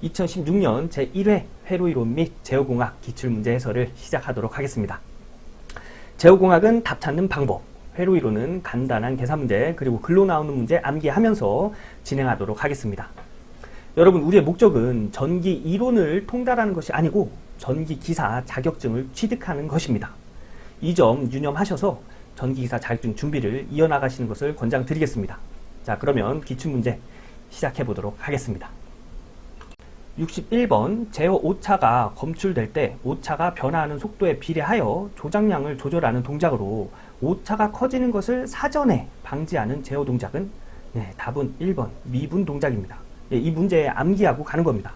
2016년 제1회 회로이론 및 제어공학 기출문제 해설을 시작하도록 하겠습니다. 제어공학은 답 찾는 방법, 회로이론은 간단한 계산 문제, 그리고 글로 나오는 문제 암기하면서 진행하도록 하겠습니다. 여러분, 우리의 목적은 전기 이론을 통달하는 것이 아니고 전기기사 자격증을 취득하는 것입니다. 이 점 유념하셔서 전기기사 자격증 준비를 이어나가시는 것을 권장드리겠습니다. 자, 그러면 기출문제 시작해 보도록 하겠습니다. 61번, 제어 오차가 검출될 때 오차가 변화하는 속도에 비례하여 조작량을 조절하는 동작으로 오차가 커지는 것을 사전에 방지하는 제어 동작은 답은 1번 미분 동작입니다. 이 문제에 암기하고 가는 겁니다.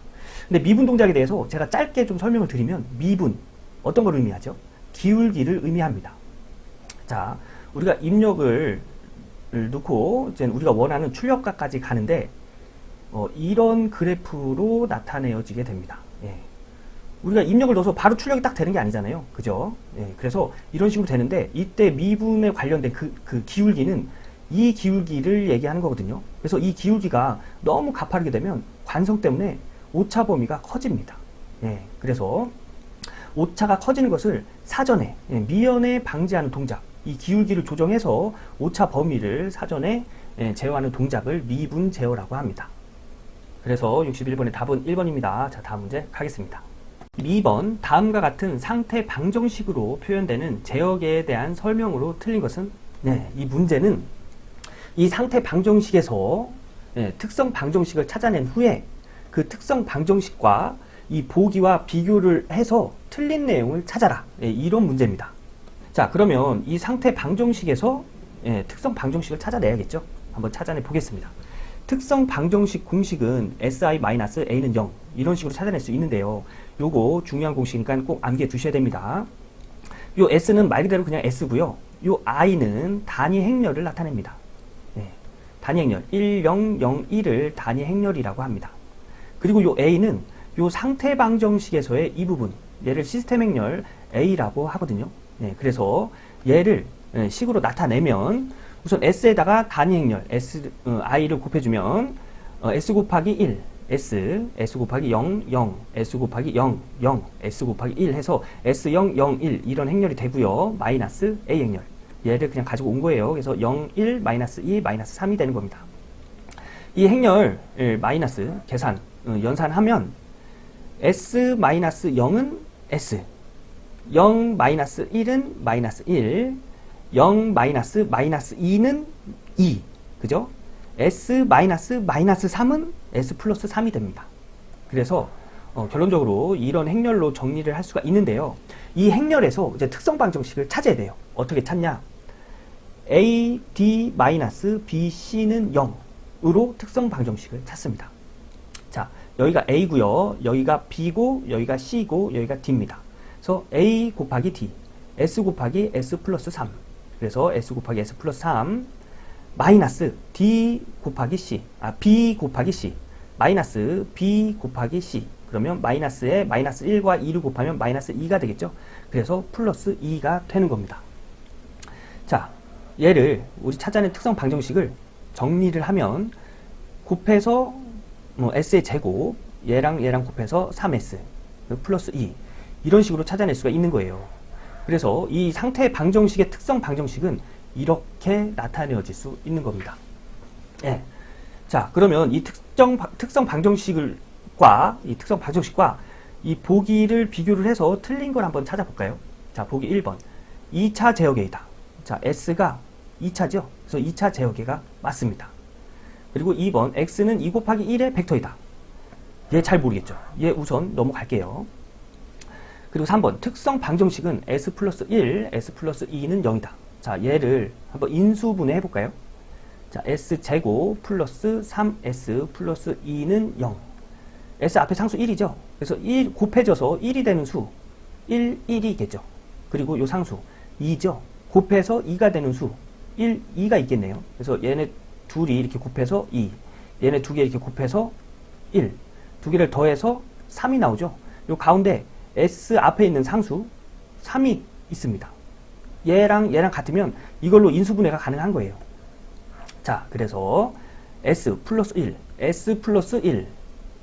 근데 미분 동작에 대해서 제가 짧게 좀 설명을 드리면, 미분 어떤 걸 의미하죠? 기울기를 의미합니다. 자, 우리가 입력을 넣고 이제 우리가 원하는 출력가까지 가는데 이런 그래프로 나타내어지게 됩니다. 우리가 입력을 넣어서 바로 출력이 딱 되는 게 아니잖아요. 그죠? 그래서 이런 식으로 되는데, 이때 미분에 관련된 그 기울기는 이 기울기를 얘기하는 거거든요. 그래서 이 기울기가 너무 가파르게 되면 관성 때문에 오차 범위가 커집니다. 그래서 오차가 커지는 것을 사전에 미연에 방지하는 동작, 이 기울기를 조정해서 오차 범위를 사전에 제어하는 동작을 미분 제어라고 합니다. 그래서 61번의 답은 1번입니다. 자, 다음 문제 가겠습니다. 2번, 다음과 같은 상태 방정식으로 표현되는 제어계에 대한 설명으로 틀린 것은? 이 문제는 이 상태 방정식에서 특성 방정식을 찾아낸 후에 그 특성 방정식과 이 보기와 비교를 해서 틀린 내용을 찾아라. 이런 문제입니다. 자, 그러면 이 상태 방정식에서 특성 방정식을 찾아내야겠죠? 한번 찾아내 보겠습니다. 특성 방정식 공식은 si-a는 0, 이런 식으로 찾아낼 수 있는데요. 요거 중요한 공식이니까 꼭 암기해 두셔야 됩니다. 요 s는 말 그대로 그냥 s고요. 요 i는 단위 행렬을 나타냅니다. 단위 행렬 1, 0, 0, 1을 단위 행렬이라고 합니다. 그리고 요 a는 요 상태 방정식에서의 이 부분, 얘를 시스템 행렬 a라고 하거든요. 그래서 얘를 식으로 나타내면 우선 s에다가 단위 행렬 i를 곱해주면 s 곱하기 1, s 곱하기 0, 0, s 곱하기 0, 0, s 곱하기 1 해서 s0, 0, 1 이런 행렬이 되고요. 마이너스 a 행렬, 얘를 그냥 가지고 온 거예요. 그래서 0, 1, 마이너스 2, 마이너스 3이 되는 겁니다. 이 행렬 마이너스 계산 연산하면 s-0은 s, 0 마이너스 1은 마이너스 1, 0 마이너스 2는 2, 그죠? s 마이너스 3은 s 플러스 3이 됩니다. 그래서 결론적으로 이런 행렬로 정리를 할 수가 있는데요. 이 행렬에서 이제 특성 방정식을 찾아야 돼요. 어떻게 찾냐? a, d 마이너스 b, c는 0으로 특성 방정식을 찾습니다. 자, 여기가 a고요, 여기가 b고, 여기가 c고, 여기가 d입니다. 그래서 a 곱하기 d, s 곱하기 s 플러스 3, 그래서 s 곱하기 s 플러스 3 마이너스 d 곱하기 c, b 곱하기 c, 마이너스 b 곱하기 c, 그러면 마이너스에 마이너스 1과 2를 곱하면 마이너스 2가 되겠죠. 그래서 플러스 2가 되는 겁니다. 자, 얘를 우리 찾아낸 특성 방정식을 정리를 하면 곱해서 s의 제곱, 얘랑 곱해서 3s 플러스 2, 이런 식으로 찾아낼 수가 있는 거예요. 그래서 이 상태 방정식의 특성 방정식은 이렇게 나타내어질 수 있는 겁니다. 자, 그러면 이 특성 방정식과 이 보기를 비교를 해서 틀린 걸 한번 찾아볼까요? 자, 보기 1번. 2차 제어계이다. 자, s가 2차죠? 그래서 2차 제어계가 맞습니다. 그리고 2번, x는 2 곱하기 1의 벡터이다. 얘 잘 모르겠죠? 얘 우선 넘어갈게요. 그리고 3번, 특성 방정식은 s 플러스 1, s 플러스 2는 0이다. 자, 얘를 한번 인수분해 해볼까요? 자, s제곱 플러스 3s 플러스 2는 0. s 앞에 상수 1이죠? 그래서 1 곱해져서 1이 되는 수, 1, 1이겠죠? 그리고 요 상수 2죠? 곱해서 2가 되는 수, 1, 2가 있겠네요. 그래서 얘네 둘이 이렇게 곱해서 2, 얘네 두 개 이렇게 곱해서 1, 두 개를 더해서 3이 나오죠? 요 가운데 s 앞에 있는 상수 3이 있습니다. 얘랑 같으면 이걸로 인수분해가 가능한 거예요. 자, 그래서 s 플러스 1, s 플러스 1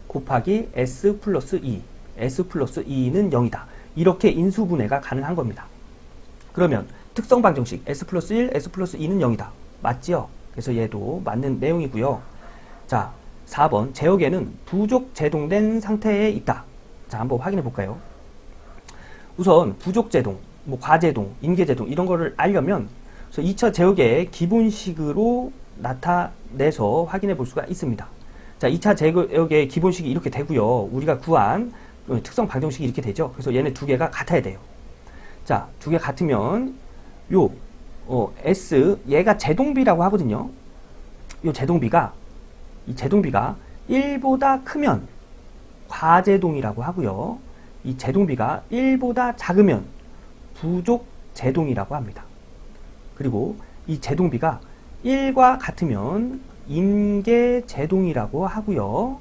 곱하기 S 플러스 2. S 플러스 2는 0이다. 이렇게 인수분해가 가능한 겁니다. 그러면 특성 방정식 S 플러스 1, S 플러스 2는 0이다. 맞지요? 그래서 얘도 맞는 내용이고요. 자, 4번 제역에는 부족 제동된 상태에 있다. 자, 한번 확인해 볼까요? 우선 부족 제동, 뭐 과제동, 인계제동 이런 거를 알려면 2차 제역의 기본식으로 나타내서 확인해 볼 수가 있습니다. 자, 2차 제역의 기본식이 이렇게 되고요. 우리가 구한 특성 방정식이 이렇게 되죠. 그래서 얘네 두 개가 같아야 돼요. 자, 두 개 같으면 요 S 얘가 제동비라고 하거든요. 요 제동비가 이 제동비가 1보다 크면 과제동이라고 하고요. 이 제동비가 1보다 작으면 부족 제동이라고 합니다. 그리고 이 제동비가 1과 같으면 인계 제동이라고 하고요.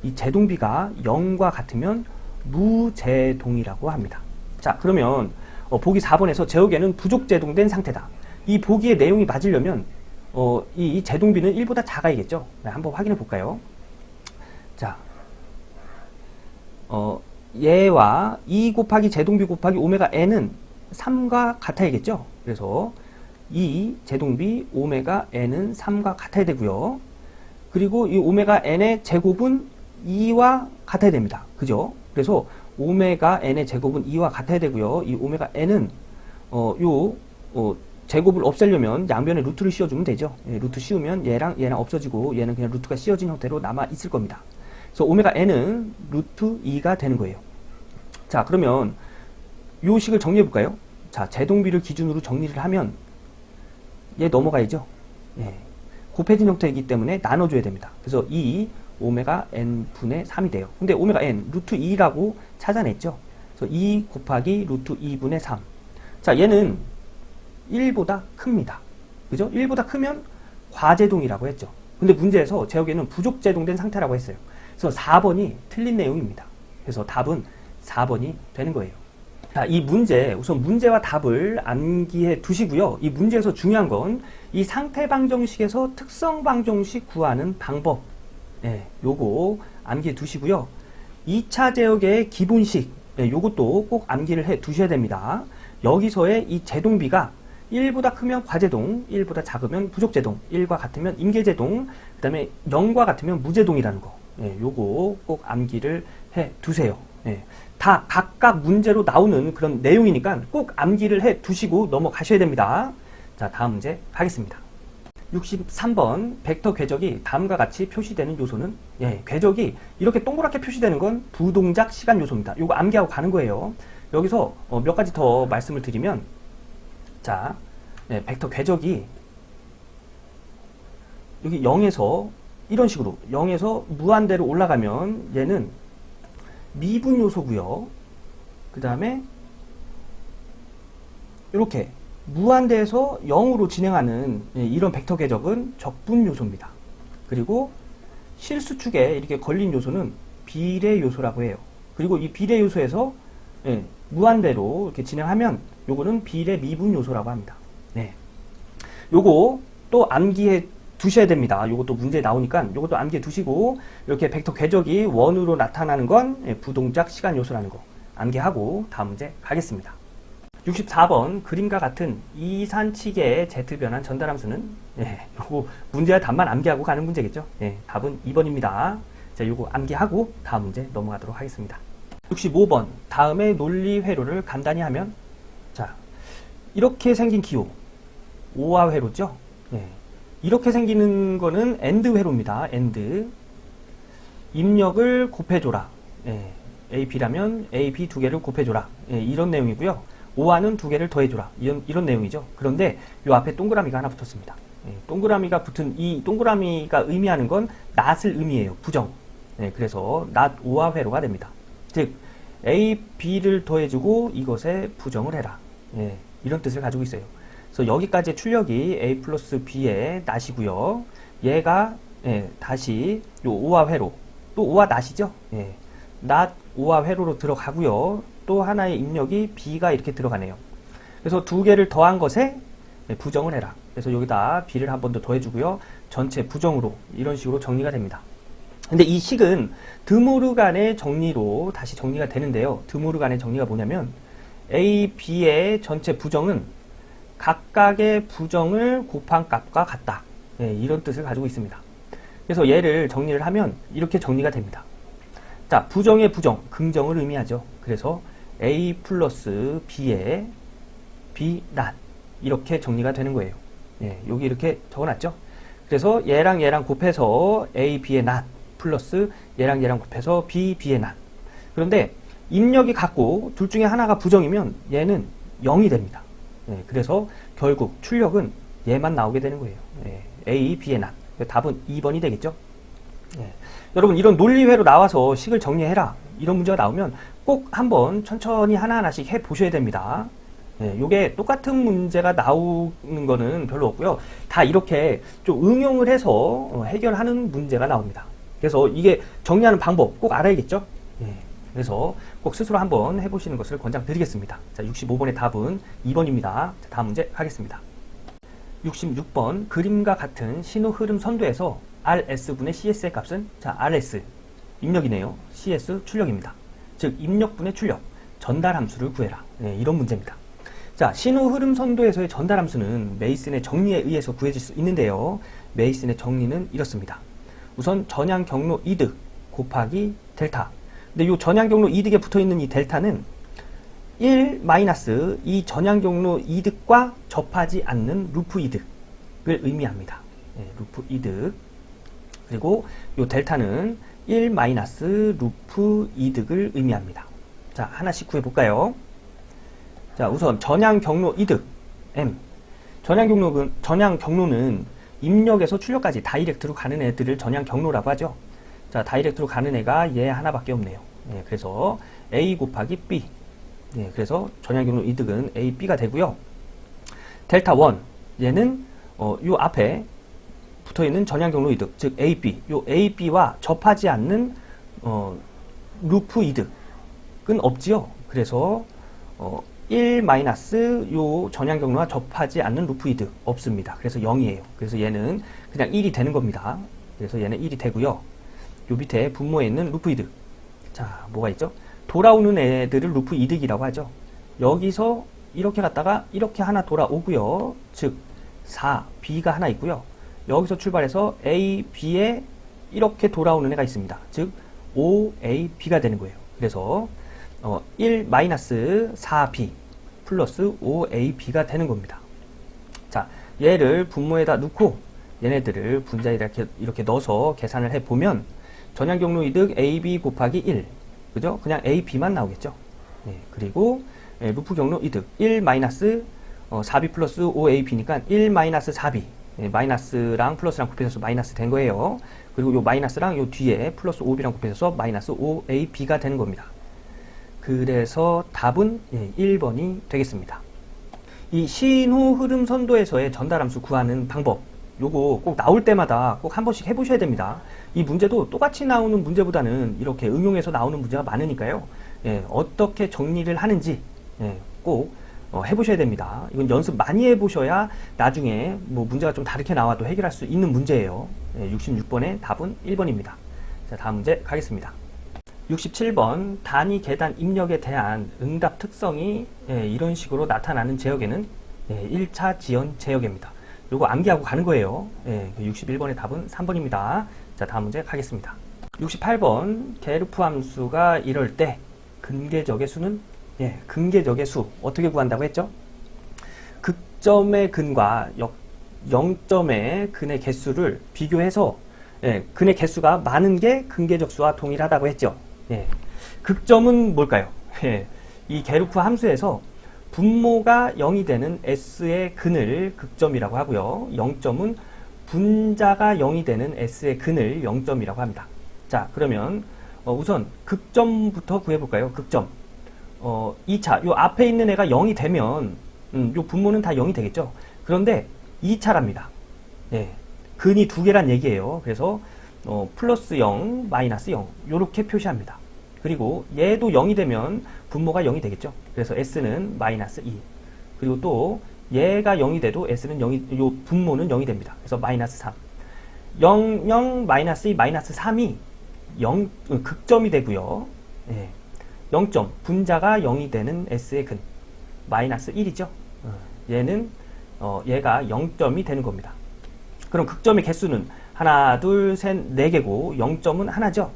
이 제동비가 0과 같으면 무제동이라고 합니다. 자, 그러면 보기 4번에서 제역에는 부족 제동된 상태다. 이 보기의 내용이 맞으려면 이 제동비는 1보다 작아야겠죠. 네, 한번 확인해 볼까요? 자, 얘와 2 곱하기 제동비 곱하기 오메가 n은 3과 같아야겠죠. 그래서 이 제동비 오메가 n은 3과 같아야 되고요. 그리고 이 오메가 n의 제곱은 2와 같아야 됩니다. 그죠? 그래서 오메가 n의 제곱은 2와 같아야 되고요. 이 오메가 n은 제곱을 없애려면 양변에 루트를 씌워주면 되죠. 예, 루트 씌우면 얘랑 없어지고 얘는 그냥 루트가 씌워진 형태로 남아 있을 겁니다. 그래서 오메가 n은 루트 2가 되는 거예요. 자, 그러면 요 식을 정리해 볼까요? 자, 제동비를 기준으로 정리를 하면 얘 넘어가야죠. 예, 곱해진 형태이기 때문에 나눠줘야 됩니다. 그래서 2 오메가 n 분의 3이 돼요. 근데 오메가 n 루트 2라고 찾아냈죠. 그래서 2 곱하기 루트 2분의 3. 자, 얘는 1보다 큽니다. 그죠? 1보다 크면 과제동이라고 했죠. 근데 문제에서 제역에는 부족 제동된 상태라고 했어요. 그래서 4번이 틀린 내용입니다. 그래서 답은 4번이 되는 거예요. 자, 이 문제, 우선 문제와 답을 암기해 두시고요. 이 문제에서 중요한 건 이 상태 방정식에서 특성 방정식 구하는 방법. 예, 요거 암기해 두시고요. 2차 제역의 기본식, 예, 요것도 꼭 암기를 해 두셔야 됩니다. 여기서의 이 제동비가 1보다 크면 과제동, 1보다 작으면 부족제동, 1과 같으면 임계제동, 그 다음에 0과 같으면 무제동이라는 거. 예, 요거 꼭 암기를 해 두세요. 예, 다 각각 문제로 나오는 그런 내용이니까 꼭 암기를 해 두시고 넘어가셔야 됩니다. 자, 다음 문제 가겠습니다. 63번 벡터 궤적이 다음과 같이 표시되는 요소는, 예, 궤적이 이렇게 동그랗게 표시되는 건 부동작 시간 요소입니다. 요거 암기하고 가는 거예요. 여기서 몇 가지 더 말씀을 드리면, 자, 예, 벡터 궤적이 여기 0에서 이런 식으로 0에서 무한대로 올라가면 얘는 미분 요소고요. 그 다음에 이렇게 무한대에서 0으로 진행하는, 예, 이런 벡터 궤적은 적분 요소입니다. 그리고 실수축에 이렇게 걸린 요소는 비례 요소라고 해요. 그리고 이 비례 요소에서, 예, 무한대로 이렇게 진행하면 요거는 비례 미분 요소라고 합니다. 네. 요거 또 암기해 두셔야 됩니다. 요것도 문제에 나오니까 요것도 암기해 두시고, 이렇게 벡터 궤적이 원으로 나타나는 건, 예, 부동작 시간 요소라는 거 암기하고 다음 문제 가겠습니다. 64번 그림과 같은 이산치계의 Z변환 전달함수는, 예, 요거 문제와 답만 암기하고 가는 문제겠죠. 예, 답은 2번입니다. 자, 요거 암기하고 다음 문제 넘어가도록 하겠습니다. 65번 다음의 논리 회로를 간단히 하면, 자, 이렇게 생긴 기호 오화 회로죠. 예, 이렇게 생기는 거는 엔드 회로입니다. 엔드. 입력을 곱해줘라. 예, A, B라면 A, B 두 개를 곱해줘라. 예, 이런 내용이고요. 오화는 두 개를 더해줘라. 이런 내용이죠. 그런데 이 앞에 동그라미가 하나 붙었습니다. 예, 동그라미가 붙은 이 동그라미가 의미하는 건 낫을 의미해요. 부정. 예, 그래서 낫 오화 회로가 됩니다. 즉 A, B를 더해주고 이것에 부정을 해라. 예, 이런 뜻을 가지고 있어요. 그래서 여기까지의 출력이 A 플러스 B의 낫이고요. 얘가, 예, 다시 요 오화 회로, 또 오화 낫이죠. 예, 낫 오화 회로로 들어가고요. 또 하나의 입력이 B가 이렇게 들어가네요. 그래서 두 개를 더한 것에, 예, 부정을 해라. 그래서 여기다 B를 한 번 더 더해주고요. 전체 부정으로 이런 식으로 정리가 됩니다. 근데 이 식은 드모르간의 정리로 다시 정리가 되는데요. 드모르간의 정리가 뭐냐면 A, B의 전체 부정은 각각의 부정을 곱한 값과 같다. 네, 이런 뜻을 가지고 있습니다. 그래서 얘를 정리를 하면 이렇게 정리가 됩니다. 자, 부정의 부정, 긍정을 의미하죠. 그래서 A 플러스 B의 B not 이렇게 정리가 되는 거예요. 네, 여기 이렇게 적어놨죠. 그래서 얘랑 얘랑 곱해서 A, B의 not 플러스 얘랑 얘랑 곱해서 B, B의 not. 그런데 입력이 같고 둘 중에 하나가 부정이면 얘는 0이 됩니다. 네, 그래서 결국 출력은 얘만 나오게 되는 거예요. 네, A, B의 not. 답은 2번이 되겠죠. 네. 여러분 이런 논리회로 나와서 식을 정리해라 이런 문제가 나오면 꼭 한번 천천히 하나하나씩 해보셔야 됩니다. 네, 요게 똑같은 문제가 나오는 거는 별로 없고요. 다 이렇게 좀 응용을 해서 해결하는 문제가 나옵니다. 그래서 이게 정리하는 방법 꼭 알아야겠죠. 네, 그래서 꼭 스스로 한번 해보시는 것을 권장드리겠습니다. 자, 65번의 답은 2번입니다. 자, 다음 문제 가겠습니다. 66번 그림과 같은 신호 흐름 선도에서 RS분의 CS의 값은 자 RS 입력이네요. CS 출력입니다. 즉 입력분의 출력 전달 함수를 구해라. 네, 이런 문제입니다. 자 신호 흐름 선도에서의 전달 함수는 메이슨의 정리에 의해서 구해질 수 있는데요. 메이슨의 정리는 이렇습니다. 우선 전향 경로 이득 곱하기 델타. 근데 이 전향 경로 이득에 붙어있는 이 델타는 1 마이너스 이 전향 경로 이득과 접하지 않는 루프 이득을 의미합니다. 네, 루프 이득. 그리고 이 델타는 1 마이너스 루프 이득을 의미합니다. 자, 하나씩 구해볼까요? 자, 우선 전향 경로 이득 M. 전향 경로는 입력에서 출력까지 다이렉트로 가는 애들을 전향 경로라고 하죠. 자, 다이렉트로 가는 애가 얘 하나밖에 없네요. 네, 그래서 A 곱하기 B. 네, 그래서 전향 경로 이득은 A, B가 되고요. 델타 1 얘는 요 앞에 붙어있는 전향 경로 이득, 즉 A, B. 요 A, B와 접하지 않는 루프 이득은 없지요. 그래서 1 마이너스 요 전향 경로와 접하지 않는 루프 이득 없습니다. 그래서 0이에요. 그래서 얘는 그냥 1이 되는 겁니다. 그래서 얘는 1이 되고요. 요 밑에 분모에 있는 루프 이득. 자, 뭐가 있죠? 돌아오는 애들을 루프 이득이라고 하죠. 여기서 이렇게 갔다가 이렇게 하나 돌아오고요. 즉 4, B가 하나 있고요. 여기서 출발해서 A, B에 이렇게 돌아오는 애가 있습니다. 즉 5, A, B가 되는 거예요. 그래서 1 마이너스 4B 플러스 5A, B가 되는 겁니다. 자, 얘를 분모에다 넣고 얘네들을 분자에 이렇게 넣어서 계산을 해보면 전향 경로 이득 AB 곱하기 1 그죠? 그냥 A, B만 나오겠죠. 네, 그리고 루프 경로 이득 1 마이너스 4B 플러스 5A, B니까 1 마이너스 4B 네, 마이너스랑 플러스랑 곱해서 마이너스 된 거예요. 그리고 요 마이너스랑 요 뒤에 플러스 5B랑 곱해서 마이너스 5A, B가 되는 겁니다. 그래서 답은 1번이 되겠습니다. 이 신호 흐름 선도에서의 전달함수 구하는 방법 요거 꼭 나올 때마다 꼭 한 번씩 해보셔야 됩니다. 이 문제도 똑같이 나오는 문제보다는 이렇게 응용해서 나오는 문제가 많으니까요. 예, 어떻게 정리를 하는지 꼭 해보셔야 됩니다. 이건 연습 많이 해보셔야 나중에 뭐 문제가 좀 다르게 나와도 해결할 수 있는 문제예요. 66번의 답은 1번입니다. 자, 다음 문제 가겠습니다. 67번 단위 계단 입력에 대한 응답 특성이 이런 식으로 나타나는 제역에는 1차 지연 제역입니다. 요거 암기하고 가는 거예요. 61번의 답은 3번입니다. 자, 다음 문제 가겠습니다. 68번 게르프 함수가 이럴 때 근계적의 수는 근계적의 수 어떻게 구한다고 했죠? 극점의 근과 0점의 근의 개수를 비교해서 근의 개수가 많은 게 근계적 수와 동일하다고 했죠. 극점은 뭘까요? 이 게르프 함수에서 분모가 0이 되는 S의 근을 극점이라고 하고요. 0점은 분자가 0이 되는 S의 근을 0점이라고 합니다. 자, 그러면 우선 극점부터 구해볼까요? 극점. 2차, 요 앞에 있는 애가 0이 되면 요 분모는 다 0이 되겠죠. 그런데 2차랍니다. 근이 두 개란 얘기예요. 그래서 플러스 0, 마이너스 0 요렇게 표시합니다. 그리고 얘도 0이 되면 분모가 0이 되겠죠. 그래서 S는 마이너스 2 그리고 또 얘가 0이 돼도 S는 0이, 요 분모는 0이 됩니다. 그래서 마이너스 3 0, 0, 마이너스 2, 마이너스 3이 극점이 되고요. 예. 0점, 분자가 0이 되는 S의 근, 마이너스 1이죠. 얘는 얘가 0점이 되는 겁니다. 그럼 극점의 개수는 하나, 둘, 셋, 네 개고 0점은 하나죠.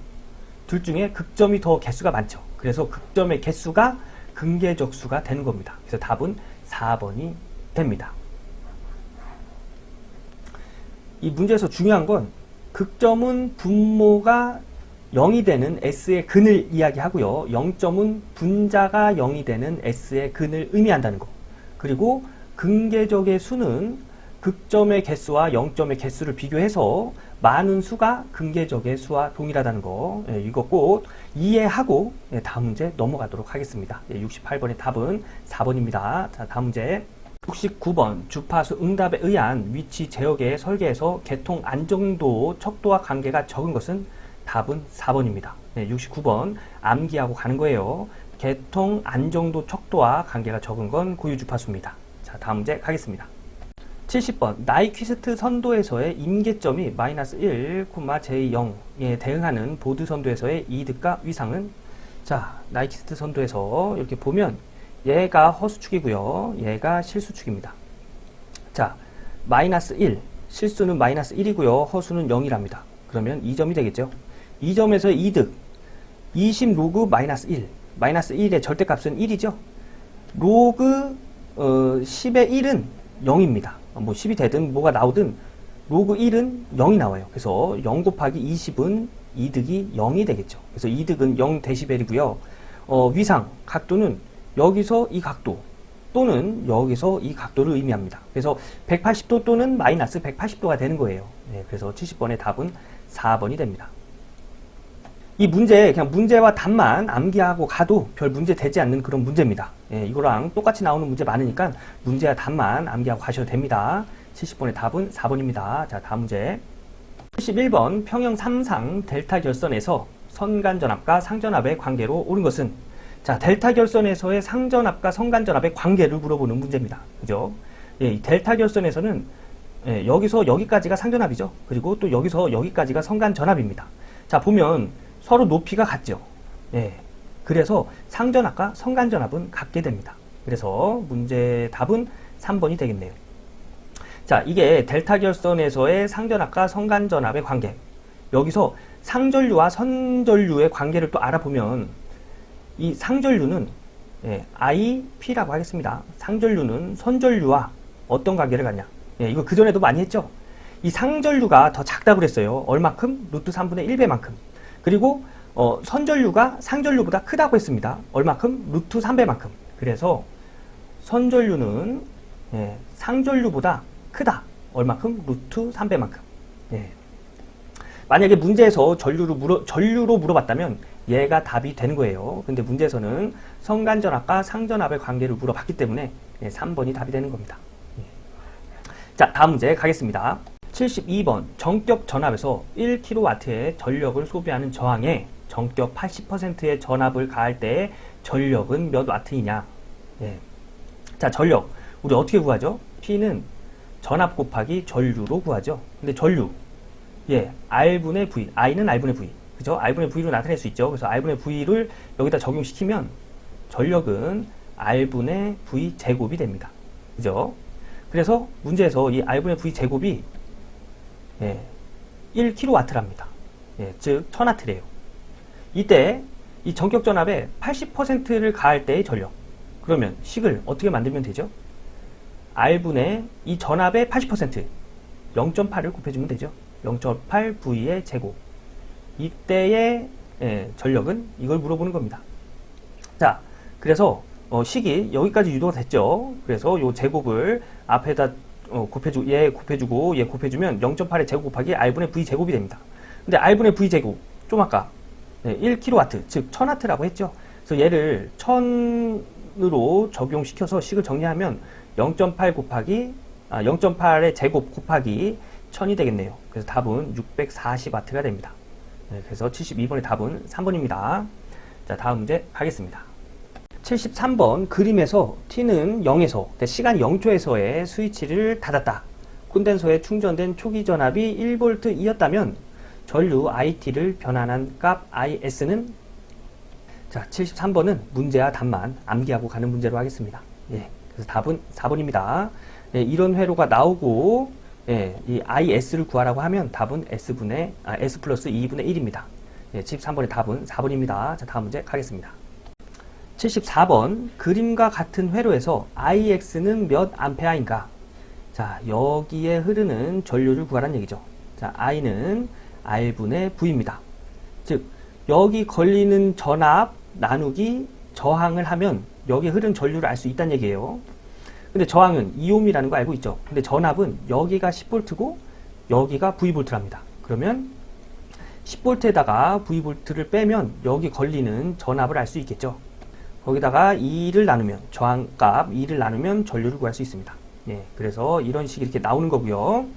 둘 중에 극점이 더 개수가 많죠. 그래서 극점의 개수가 근계적 수가 되는 겁니다. 그래서 답은 4번이 됩니다. 이 문제에서 중요한 건 극점은 분모가 0이 되는 S의 근을 이야기하고요. 0점은 분자가 0이 되는 S의 근을 의미한다는 거. 그리고 근계적의 수는 극점의 개수와 0점의 개수를 비교해서 많은 수가 근계적의 수와 동일하다는 거. 예, 이거 꼭 이해하고 다음 문제 넘어가도록 하겠습니다. 68번의 답은 4번입니다. 자, 다음 문제. 69번 주파수 응답에 의한 위치 제어계의 설계에서 개통 안정도 척도와 관계가 적은 것은 답은 4번입니다. 69번 암기하고 가는 거예요. 개통 안정도 척도와 관계가 적은 건 고유 주파수입니다. 자, 다음 문제 가겠습니다. 70번 나이퀴스트 선도에서의 임계점이 마이너스 1, J0에 대응하는 보드 선도에서의 이득과 위상은? 자, 나이퀴스트 선도에서 이렇게 보면 얘가 허수축이고요. 얘가 실수축입니다. 자, 마이너스 1, 실수는 마이너스 1이고요. 허수는 0이랍니다. 그러면 2점이 되겠죠. 2점에서 이득, 20 로그 마이너스 1, 마이너스 1의 절대값은 1이죠. 로그 10의 1은 0입니다. 뭐 10이 되든 뭐가 나오든 로그 1은 0이 나와요. 그래서 0 곱하기 20은 이득이 0이 되겠죠. 그래서 이득은 0 데시벨이고요. 위상, 각도는 여기서 이 각도 또는 여기서 이 각도를 의미합니다. 그래서 180도 또는 마이너스 180도가 되는 거예요. 네, 그래서 70번의 답은 4번이 됩니다. 이 문제 그냥 문제와 답만 암기하고 가도 별 문제 되지 않는 그런 문제입니다. 예, 이거랑 똑같이 나오는 문제 많으니까 문제와 답만 암기하고 가셔도 됩니다. 70번의 답은 4번입니다. 자, 다음 문제. 71번 평형 3상 델타 결선에서 선간전압과 상전압의 관계로 옳은 것은? 자, 델타 결선에서의 상전압과 선간전압의 관계를 물어보는 문제입니다. 그죠? 예, 이 델타 결선에서는 여기서 여기까지가 상전압이죠. 그리고 또 여기서 여기까지가 선간전압입니다. 자, 보면 서로 높이가 같죠. 예. 그래서 상전압과 선간전압은 같게 됩니다. 그래서 문제 답은 3번이 되겠네요. 자, 이게 델타 결선에서의 상전압과 선간전압의 관계. 여기서 상전류와 선전류의 관계를 또 알아보면 이 상전류는 IP라고 하겠습니다. 상전류는 선전류와 어떤 관계를 갖냐. 예, 이거 그전에도 많이 했죠. 이 상전류가 더 작다고 그랬어요. 얼마큼? 루트 3분의 1배만큼. 그리고 선전류가 상전류보다 크다고 했습니다. 얼마큼? 루트 3배만큼. 그래서 선전류는 상전류보다 크다. 얼마큼? 루트 3배만큼. 예. 만약에 문제에서 전류로 물어봤다면 얘가 답이 되는 거예요. 근데 문제에서는 선간전압과 상전압의 관계를 물어봤기 때문에 3번이 답이 되는 겁니다. 예. 자, 다음 문제 가겠습니다. 72번 정격 전압에서 1kW의 전력을 소비하는 저항에 정격 80%의 전압을 가할 때 전력은 몇 와트이냐. 예. 자, 전력 우리 어떻게 구하죠? P는 전압 곱하기 전류로 구하죠. 근데 전류 R분의 V, I는 R분의 V, 그죠? R분의 V로 나타낼 수 있죠. 그래서 R분의 V를 여기다 적용시키면 전력은 R분의 V 제곱이 됩니다. 그죠? 그래서 문제에서 이 R분의 V 제곱이 1kW랍니다. 즉 1000W래요. 이때 이 전격 전압의 80%를 가할 때의 전력. 그러면 식을 어떻게 만들면 되죠? R분의 이 전압의 80%, 0.8을 곱해주면 되죠. 0.8 V의 제곱. 이때의 전력은 이걸 물어보는 겁니다. 자, 그래서 식이 여기까지 유도가 됐죠. 그래서 이 제곱을 앞에다 곱해주고 얘 곱해주면 0.8의 제곱 곱하기 R분의 V 제곱이 됩니다. 근데 R분의 V 제곱 좀 아까 1kW 즉 1000W라고 했죠. 그래서 얘를 1000으로 적용시켜서 식을 정리하면 0.8의 제곱 곱하기 1000이 되겠네요. 그래서 답은 640W가 됩니다. 그래서 72번의 답은 3번입니다. 자, 다음 문제 가겠습니다. 73번 그림에서 T는 0에서 시간이 0초에서의 스위치를 닫았다. 콘덴서에 충전된 초기 전압이 1V이었다면 전류 IT를 변환한 값 IS는 자, 73번은 문제와 답만 암기하고 가는 문제로 하겠습니다. 예, 그래서 답은 4번입니다. 예, 이런 회로가 나오고 예, 이 IS를 구하라고 하면 답은 S 플러스 2분의 1입니다. 예, 73번의 답은 4번입니다. 자, 다음 문제 가겠습니다. 74번 그림과 같은 회로에서 IX는 몇 암페어인가? 자, 여기에 흐르는 전류를 구하라는 얘기죠. 자, I는 R분의 V입니다. 즉, 여기 걸리는 전압 나누기 저항을 하면 여기 흐르는 전류를 알 수 있다는 얘기예요. 근데 저항은 2ohm이라는 거 알고 있죠. 근데 전압은 여기가 10V고 여기가 V랍니다. 그러면 10V에다가 V를 빼면 여기 걸리는 전압을 알 수 있겠죠. 거기다가 2를 나누면 저항값 2를 나누면 전류를 구할 수 있습니다. 예, 그래서 이런 식이 이렇게 나오는 거고요.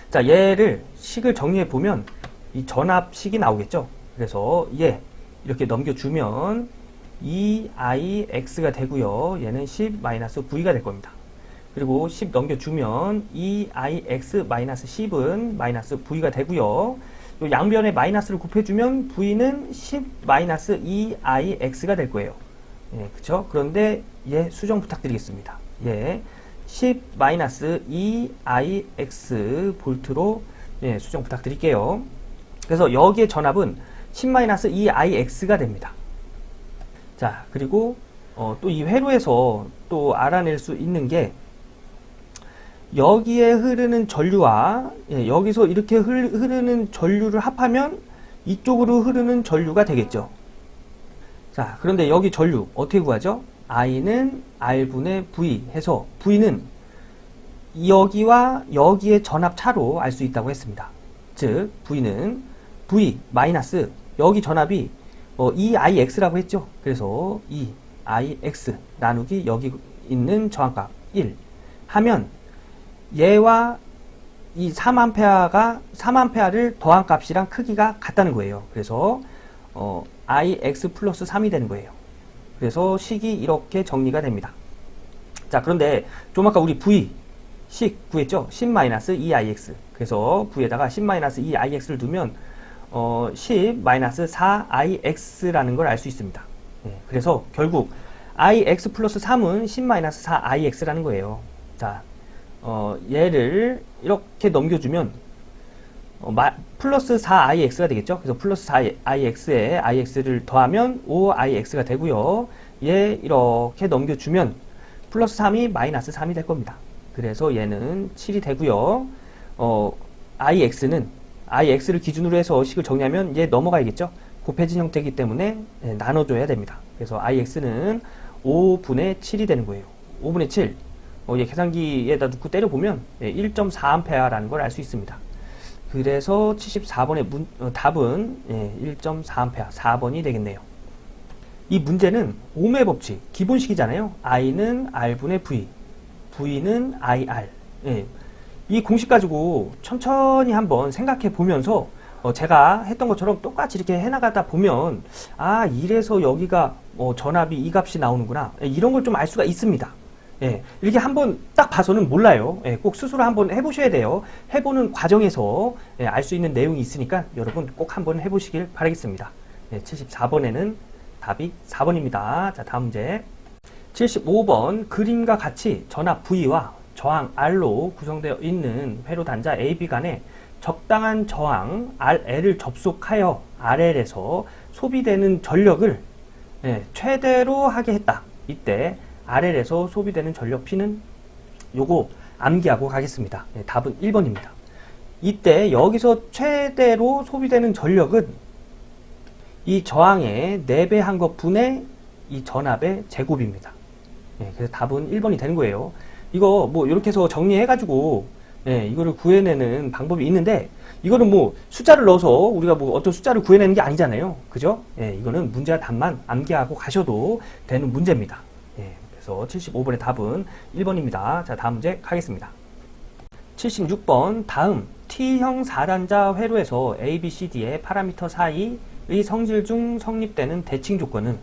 자, 얘를 식을 정리해 보면 이 전압식이 나오겠죠. 그래서 얘 이렇게 넘겨주면 2IX가 되고요. 얘는 10-V가 될 겁니다. 그리고 10 넘겨주면 2IX-10은 -V가 되고요. 요 양변에 마이너스를 곱해주면 V는 10-2IX가 될 거예요. 예, 그쵸? 그런데 얘 수정 부탁드리겠습니다. 예, 10-2IX 볼트로 예, 수정 부탁드릴게요. 그래서 여기에 전압은 10-2IX가 됩니다. 자, 그리고 또 이 회로에서 또 알아낼 수 있는 게 여기에 흐르는 전류와 예, 여기서 이렇게 흐르는 전류를 합하면 이쪽으로 흐르는 전류가 되겠죠. 자, 그런데 여기 전류 어떻게 구하죠? I는 R분의 V 해서 V는 여기와 여기의 전압 차로 알 수 있다고 했습니다. 즉 V는 V 마이너스 여기 전압이 2IX라고 했죠. 그래서 2IX 나누기 여기 있는 저항값 1 하면 얘와 이 3A를 더한 값이랑 크기가 같다는 거예요. 그래서 IX 플러스 3이 되는 거예요. 그래서 식이 이렇게 정리가 됩니다. 자, 그런데 좀 아까 우리 V 식 구했죠? 10-2IX. 그래서 V에다가 10-2IX를 두면 10-4IX라는 걸 알 수 있습니다. 예, 그래서 결국 IX 플러스 3은 10-4IX라는 거예요. 자, 얘를 이렇게 넘겨주면 플러스 4IX가 되겠죠. 그래서 플러스 4IX에 IX를 더하면 5IX가 되고요. 얘 이렇게 넘겨주면 플러스 3이 마이너스 3이 될 겁니다. 그래서 얘는 7이 되고요. IX를 기준으로 해서 식을 정리하면 얘 넘어가야겠죠. 곱해진 형태이기 때문에 나눠줘야 됩니다. 그래서 IX는 5분의 7이 되는 거예요. 5분의 7. 얘 계산기에다 놓고 때려보면 1.4A라는 걸 알 수 있습니다. 그래서 74번의 답은 1.4A, 4번이 되겠네요. 이 문제는 ohm의 법칙, 기본식이잖아요. I는 R분의 V, V는 IR. 예. 이 공식 가지고 천천히 한번 생각해 보면서 제가 했던 것처럼 똑같이 이렇게 해나가다 보면 아, 이래서 여기가 전압이 이 값이 나오는구나. 이런 걸 좀 알 수가 있습니다. 예, 이렇게 한번 딱 봐서는 몰라요. 예, 꼭 스스로 한번 해보셔야 돼요. 해보는 과정에서 알 수 있는 내용이 있으니까 여러분 꼭 한번 해보시길 바라겠습니다. 74번에는 답이 4번입니다. 자, 다음 문제. 75번 그림과 같이 전압 V와 저항 R로 구성되어 있는 회로 단자 AB 간에 적당한 저항 RL을 접속하여 RL에서 소비되는 전력을 최대로 하게 했다. 이때 RL에서 소비되는 전력 P는 요거 암기하고 가겠습니다. 답은 1번입니다. 이때 여기서 최대로 소비되는 전력은 이 저항의 4배 한 것 분의 이 전압의 제곱입니다. 그래서 답은 1번이 되는 거예요. 이거 뭐 이렇게 해서 정리해가지고 이거를 구해내는 방법이 있는데 이거는 뭐 숫자를 넣어서 우리가 뭐 어떤 숫자를 구해내는 게 아니잖아요. 그죠? 이거는 문제와 답만 암기하고 가셔도 되는 문제입니다. 그래서 75번의 답은 1번입니다. 자, 다음 문제 가겠습니다. 76번 다음 T형 4단자 회로에서 ABCD의 파라미터 사이의 성질 중 성립되는 대칭 조건은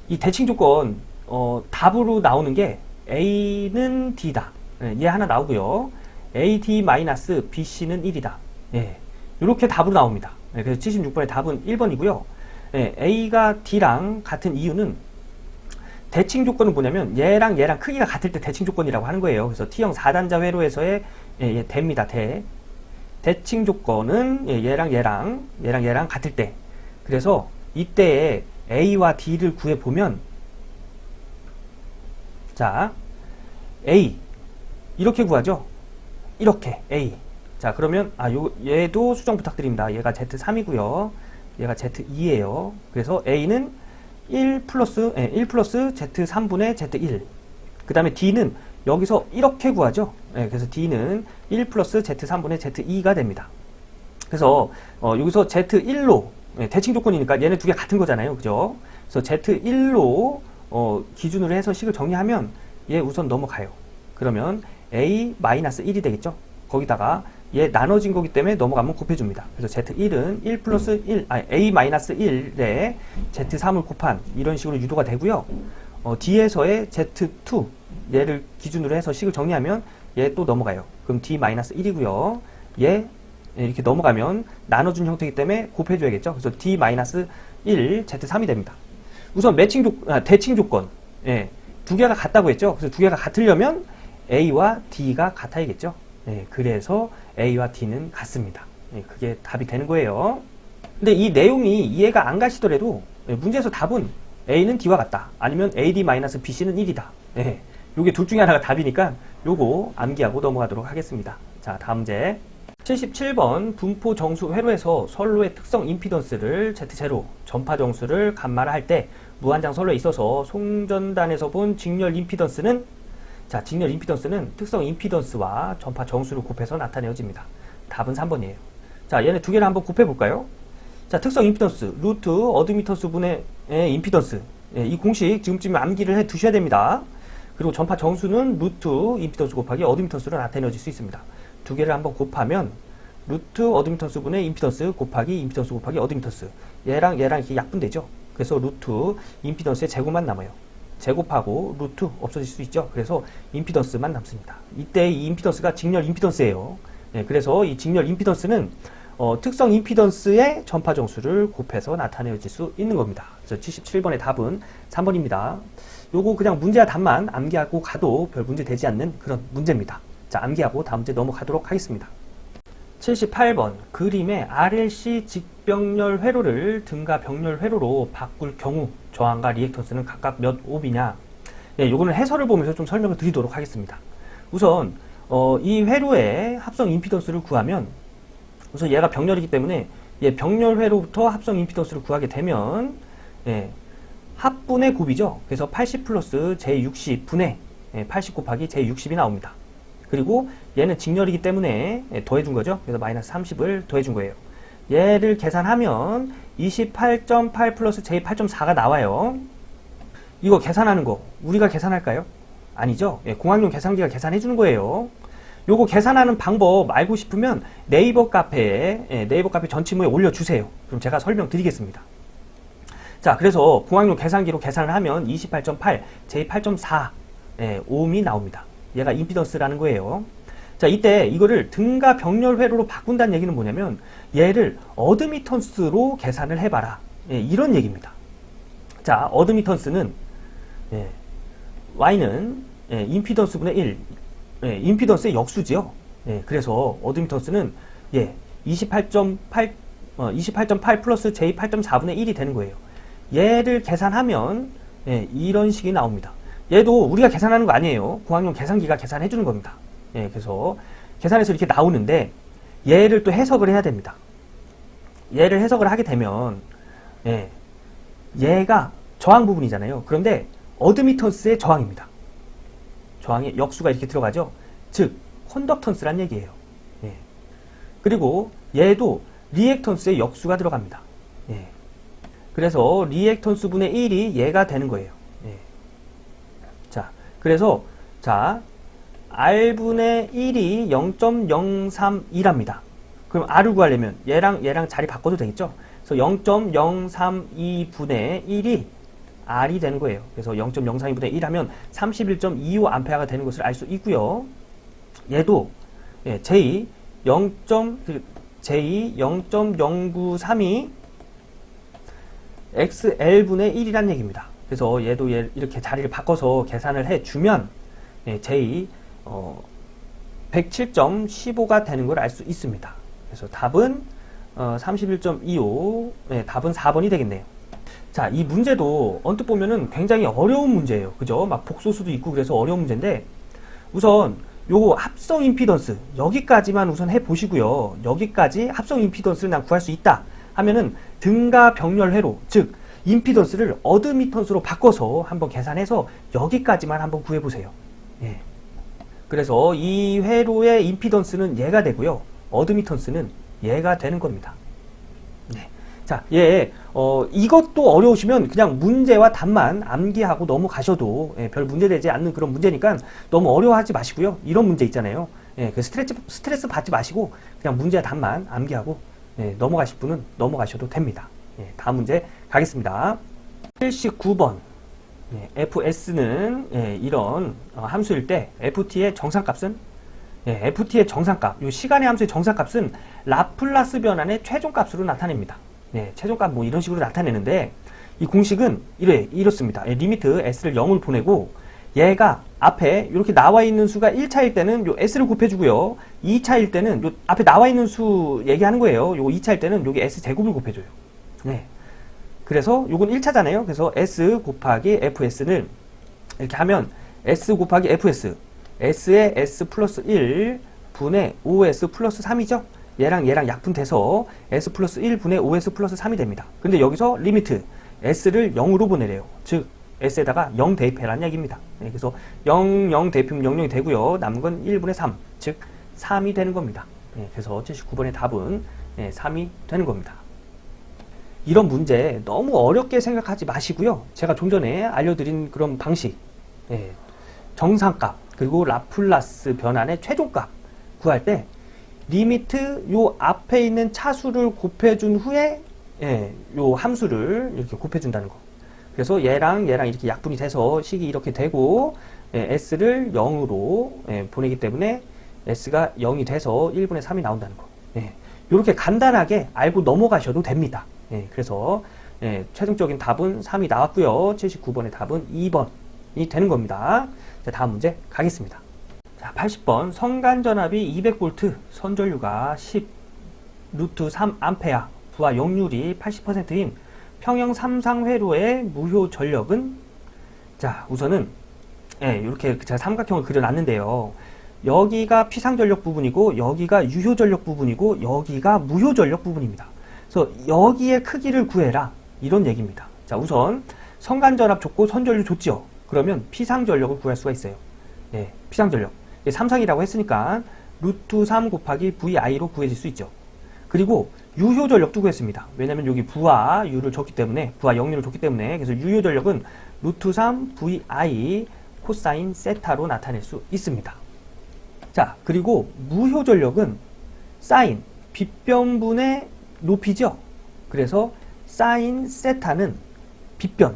이 대칭 조건 답으로 나오는 게 A는 D다. 얘 하나 나오고요. AD-BC는 1이다. 이렇게 답으로 나옵니다. 그래서 76번의 답은 1번이고요. A가 D랑 같은 이유는 대칭 조건은 뭐냐면 얘랑 얘랑 크기가 같을 때 대칭 조건이라고 하는 거예요. 그래서 T형 4단자 회로에서의 대입니다. 대칭 조건은 얘랑 얘랑 같을 때. 그래서 이때에 A와 D를 구해보면, 자, A 이렇게 구하죠. 이렇게 A. 자, 그러면 얘도 수정 부탁드립니다. 얘가 Z3이고요. 얘가 Z2예요. 그래서 A는 1 플러스 Z3분의 Z1. 그 다음에 D는 여기서 이렇게 구하죠. 그래서 D는 1 플러스 Z3분의 Z2가 됩니다. 그래서 여기서 Z1로 대칭 조건이니까 얘네 두 개 같은 거잖아요. 그죠? 그래서 Z1로 기준으로 해서 식을 정리하면 얘 우선 넘어가요. 그러면 A-1이 되겠죠. 거기다가 얘 나눠진 거기 때문에 넘어가면 곱해줍니다. 그래서 Z1은 1 플러스 1, A-1에 Z3을 곱한 이런 식으로 유도가 되고요. D에서의 Z2, 얘를 기준으로 해서 식을 정리하면 얘 또 넘어가요. 그럼 D-1이고요. 얘 이렇게 넘어가면 나눠준 형태이기 때문에 곱해줘야겠죠. 그래서 D-1, Z3이 됩니다. 우선 대칭 조건. 두 개가 같다고 했죠. 그래서 두 개가 같으려면 A와 D가 같아야겠죠. 그래서 A와 D는 같습니다. 그게 답이 되는 거예요. 근데 이 내용이 이해가 안 가시더라도 문제에서 답은 A는 D와 같다. 아니면 AD-BC는 1이다. 요게 둘 중에 하나가 답이니까 요거 암기하고 넘어가도록 하겠습니다. 자, 다음 문제. 77번 분포 정수 회로에서 선로의 특성 임피던스를 Z0, 전파 정수를 감마를 할 때 무한장 선로에 있어서 송전단에서 본 직렬 임피던스는, 자, 직렬 임피던스는 특성 임피던스와 전파 정수를 곱해서 나타내어집니다. 답은 3번이에요. 자, 얘네 두 개를 한번 곱해볼까요? 자, 특성 임피던스, 루트 어드미턴스 분의 임피던스. 이 공식 지금쯤 암기를 해 두셔야 됩니다. 그리고 전파 정수는 루트 임피던스 곱하기 어드미턴스로 나타내어질 수 있습니다. 두 개를 한번 곱하면 루트 어드미턴스 분의 임피던스 곱하기 임피던스 곱하기 어드미턴스. 얘랑 이렇게 약분되죠. 그래서 루트 임피던스의 제곱만 남아요. 제곱하고 루트 없어질 수 있죠. 그래서 임피던스만 남습니다. 이때 이 임피던스가 직렬 임피던스예요. 그래서 이 직렬 임피던스는 특성 임피던스의 전파 정수를 곱해서 나타내어질 수 있는 겁니다. 그래서 77번의 답은 3번입니다. 요거 그냥 문제와 답만 암기하고 가도 별 문제 되지 않는 그런 문제입니다. 자, 암기하고 다음 문제 넘어가도록 하겠습니다. 78번 그림의 RLC 직병렬 회로를 등가 병렬 회로로 바꿀 경우 저항과 리액턴스는 각각 몇 옴이냐. 요거는 해설을 보면서 좀 설명을 드리도록 하겠습니다. 우선 이 회로의 합성 임피던스를 구하면, 우선 얘가 병렬이기 때문에 얘 병렬 회로부터 합성 임피던스를 구하게 되면 합분의 곱이죠. 그래서 80 플러스 j60 분의 80 곱하기 j60이 나옵니다. 그리고 얘는 직렬이기 때문에 더해준 거죠. 그래서 마이너스 30을 더해준 거예요. 얘를 계산하면 28.8 플러스 j8.4가 나와요. 이거 계산하는 거 우리가 계산할까요? 아니죠. 공학용 계산기가 계산해주는 거예요. 요거 계산하는 방법 알고 싶으면 네이버 카페 전치무에 올려주세요. 그럼 제가 설명드리겠습니다. 자, 그래서 공학용 계산기로 계산을 하면 28.8, j8.4 옴이 나옵니다. 얘가 임피던스라는 거예요. 자, 이때 이거를 등가 병렬 회로로 바꾼다는 얘기는 뭐냐면 얘를 어드미턴스로 계산을 해봐라. 이런 얘기입니다. 자, 어드미턴스는 Y는 임피던스분의 1, 임피던스의 역수지요. 그래서 어드미턴스는 28.8 플러스 j8.4분의 1이 되는 거예요. 얘를 계산하면 이런 식이 나옵니다. 얘도 우리가 계산하는 거 아니에요. 공학용 계산기가 계산해 주는 겁니다. 그래서 계산해서 이렇게 나오는데 얘를 또 해석을 해야 됩니다. 얘를 해석을 하게 되면 얘가 저항 부분이잖아요. 그런데 어드미턴스의 저항입니다. 저항의 역수가 이렇게 들어가죠. 즉 컨덕턴스란 얘기예요. 그리고 얘도 리액턴스의 역수가 들어갑니다. 그래서 리액턴스 분의 1이 얘가 되는 거예요. 자, 그래서 자 R분의 1이 0.032랍니다. 그럼 R을 구하려면 얘랑 자리 바꿔도 되겠죠? 그래서 0.032분의 1이 R이 되는 거예요. 그래서 0.032분의 1 하면 31.25A가 되는 것을 알 수 있고요. 얘도 J J 0.0932 XL분의 1이란 얘기입니다. 그래서 얘도 이렇게 자리를 바꿔서 계산을 해주면 J 107.15가 되는 걸 알 수 있습니다. 그래서 답은 31.25, 답은 4번이 되겠네요. 자, 이 문제도 언뜻 보면은 굉장히 어려운 문제예요. 그죠? 막 복소수도 있고 그래서 어려운 문제인데, 우선 요거 합성 임피던스 여기까지만 우선 해보시고요. 여기까지 합성 임피던스를 난 구할 수 있다 하면은 등가 병렬 회로, 즉 임피던스를 어드미턴스로 바꿔서 한번 계산해서 여기까지만 한번 구해보세요. 예. 그래서 이 회로의 임피던스는 얘가 되고요. 어드미턴스는 얘가 되는 겁니다. 네. 자, 이것도 어려우시면 그냥 문제와 답만 암기하고 넘어가셔도 별 문제되지 않는 그런 문제니까 너무 어려워하지 마시고요. 이런 문제 있잖아요. 그 스트레스 받지 마시고 그냥 문제와 답만 암기하고 넘어가실 분은 넘어가셔도 됩니다. 다음 문제 가겠습니다. 79번. fs는 이런 함수일 때 ft의 정상값은 ft의 정상값, 요 시간의 함수의 정상값은 라플라스 변환의 최종값으로 나타냅니다. 최종값 뭐 이런 식으로 나타내는데, 이 공식은 이렇습니다. 리미트 s를 0을 보내고 얘가 앞에 이렇게 나와 있는 수가 1차일 때는 요 s를 곱해주고요. 2차일 때는 요 앞에 나와 있는 수 얘기하는 거예요. 요 2차일 때는 여기 s 제곱을 곱해줘요. 그래서 요건 1차잖아요. 그래서 s 곱하기 fs는 이렇게 하면 s 곱하기 fs, s의 s 플러스 1 분의 5s 플러스 3이죠. 얘랑 약분돼서 s 플러스 1분의 5s 플러스 3이 됩니다. 근데 여기서 리미트 s를 0으로 보내래요. 즉 s에다가 0 대입해라는 얘기입니다. 그래서 0 대입하면 0이 되고요. 남은 건 1분의 3, 즉 3이 되는 겁니다. 그래서 79번의 답은 3이 되는 겁니다. 이런 문제 너무 어렵게 생각하지 마시고요. 제가 좀 전에 알려드린 그런 방식, 정상값 그리고 라플라스 변환의 최종값 구할 때 리미트 요 앞에 있는 차수를 곱해준 후에 요 함수를 이렇게 곱해준다는 거. 그래서 얘랑 이렇게 약분이 돼서 식이 이렇게 되고 s를 0으로 보내기 때문에 s가 0이 돼서 1분의 3이 나온다는 거. 이렇게 간단하게 알고 넘어가셔도 됩니다. 그래서 최종적인 답은 3이 나왔고요. 79번의 답은 2번이 되는 겁니다. 자, 다음 문제 가겠습니다. 자, 80번 성간전압이 200V, 선전류가 10 루트 3A, 부하 역률이 80%인 평형 삼상회로의 무효 전력은, 자, 우선은 이렇게 제가 삼각형을 그려놨는데요. 여기가 피상전력 부분이고 여기가 유효전력 부분이고 여기가 무효전력 부분입니다. 그래서 여기의 크기를 구해라 이런 얘기입니다. 자, 우선 성간전압 줬고 선전류 줬죠. 그러면 피상전력을 구할 수가 있어요. 피상전력 삼상이라고 했으니까 루트 3 곱하기 VI로 구해질 수 있죠. 그리고 유효전력도 구했습니다. 왜냐면 여기 부하 유를 줬기 때문에, 부하 역률을 줬기 때문에, 그래서 유효전력은 루트 3 VI 코사인 세타로 나타낼 수 있습니다. 자, 그리고 무효전력은 사인 빗변분의 높이죠. 그래서 사인 세타는 빗변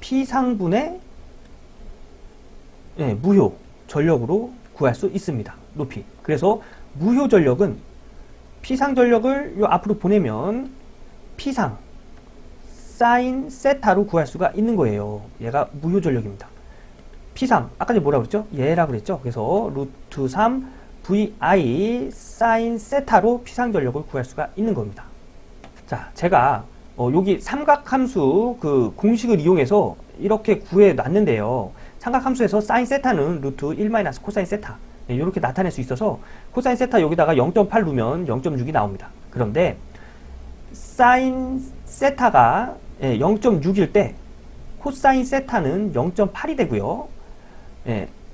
피상분의 무효 전력으로 구할 수 있습니다. 높이. 그래서 무효 전력은 피상 전력을 요 앞으로 보내면 피상 사인 세타로 구할 수가 있는 거예요. 얘가 무효 전력입니다. 피상 아까 뭐라 그랬죠? 얘라고 그랬죠? 그래서 루트 3 VI 사인 세타로 피상 전력을 구할 수가 있는 겁니다. 자, 제가 여기 삼각함수 그 공식을 이용해서 이렇게 구해 놨는데요. 삼각함수에서 사인 세타는 루트 1 마이너스 코사인 세타 이렇게 나타낼 수 있어서 코사인 세타 여기다가 0.8 두면 0.6이 나옵니다. 그런데 사인 세타가 0.6일 때 코사인 세타는 0.8이 되고요.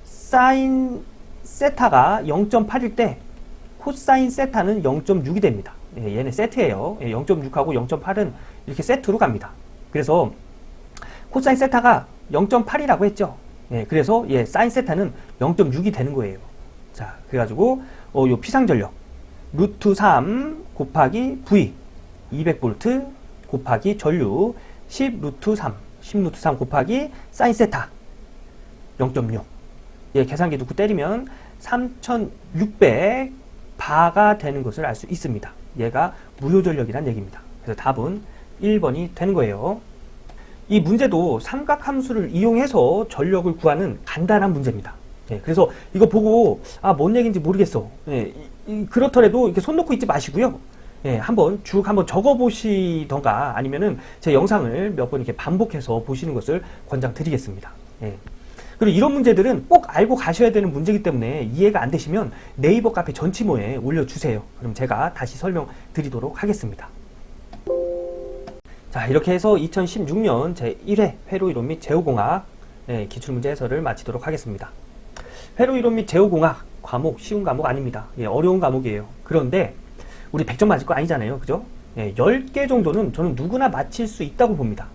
사인 세타가 0.8일 때 코사인 세타는 0.6이 됩니다. 얘는 세트예요. 0.6하고 0.8은 이렇게 세트로 갑니다. 그래서 코사인 세타가 0.8이라고 했죠. 그래서 사인 세타는 0.6이 되는 거예요. 자, 그래가지고 요 피상전력 루트 3 곱하기 V 200V 곱하기 전류 10 루트 3 곱하기 사인 세타 0.6 계산기 놓고 때리면 3600 바가 되는 것을 알 수 있습니다. 얘가 무효전력이란 얘기입니다. 그래서 답은 1번이 되는 거예요. 이 문제도 삼각함수를 이용해서 전력을 구하는 간단한 문제입니다. 예, 그래서 이거 보고 뭔 얘기인지 모르겠어. 예, 그렇더라도 이렇게 손 놓고 있지 마시고요. 예, 한번 적어 보시던가 아니면은 제 영상을 몇 번 이렇게 반복해서 보시는 것을 권장드리겠습니다. 예. 그리고 이런 문제들은 꼭 알고 가셔야 되는 문제이기 때문에 이해가 안 되시면 네이버 카페 전치모에 올려주세요. 그럼 제가 다시 설명드리도록 하겠습니다. 자, 이렇게 해서 2016년 제1회 회로이론 및 제호공학 기출문제 해설을 마치도록 하겠습니다. 회로이론 및 제호공학 과목 쉬운 과목 아닙니다. 예, 어려운 과목이에요. 그런데 우리 100점 맞을 거 아니잖아요. 그죠? 예, 10개 정도는 저는 누구나 맞힐 수 있다고 봅니다.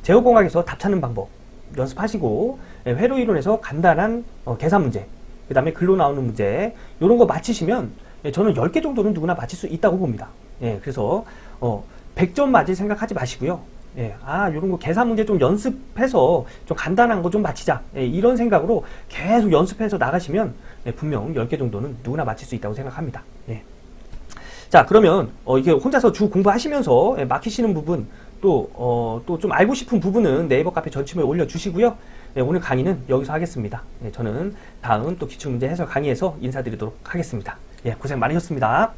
제호공학에서 답 찾는 방법 연습하시고 회로이론에서 간단한 계산 문제, 그 다음에 글로 나오는 문제 이런 거 맞히시면 저는 10개 정도는 누구나 맞힐 수 있다고 봅니다. 예, 그래서 100점 맞을 생각하지 마시고요. 예, 이런 거 계산 문제 좀 연습해서 좀 간단한 거 좀 맞히자. 예, 이런 생각으로 계속 연습해서 나가시면 분명 10개 정도는 누구나 맞힐 수 있다고 생각합니다. 예. 자, 그러면 이게 혼자서 주 공부하시면서 막히시는 부분 또 좀 알고 싶은 부분은 네이버 카페 전치모에 올려주시고요. 네, 오늘 강의는 여기서 하겠습니다. 네, 저는 다음 또 기출문제 해설 강의에서 인사드리도록 하겠습니다. 예, 고생 많으셨습니다.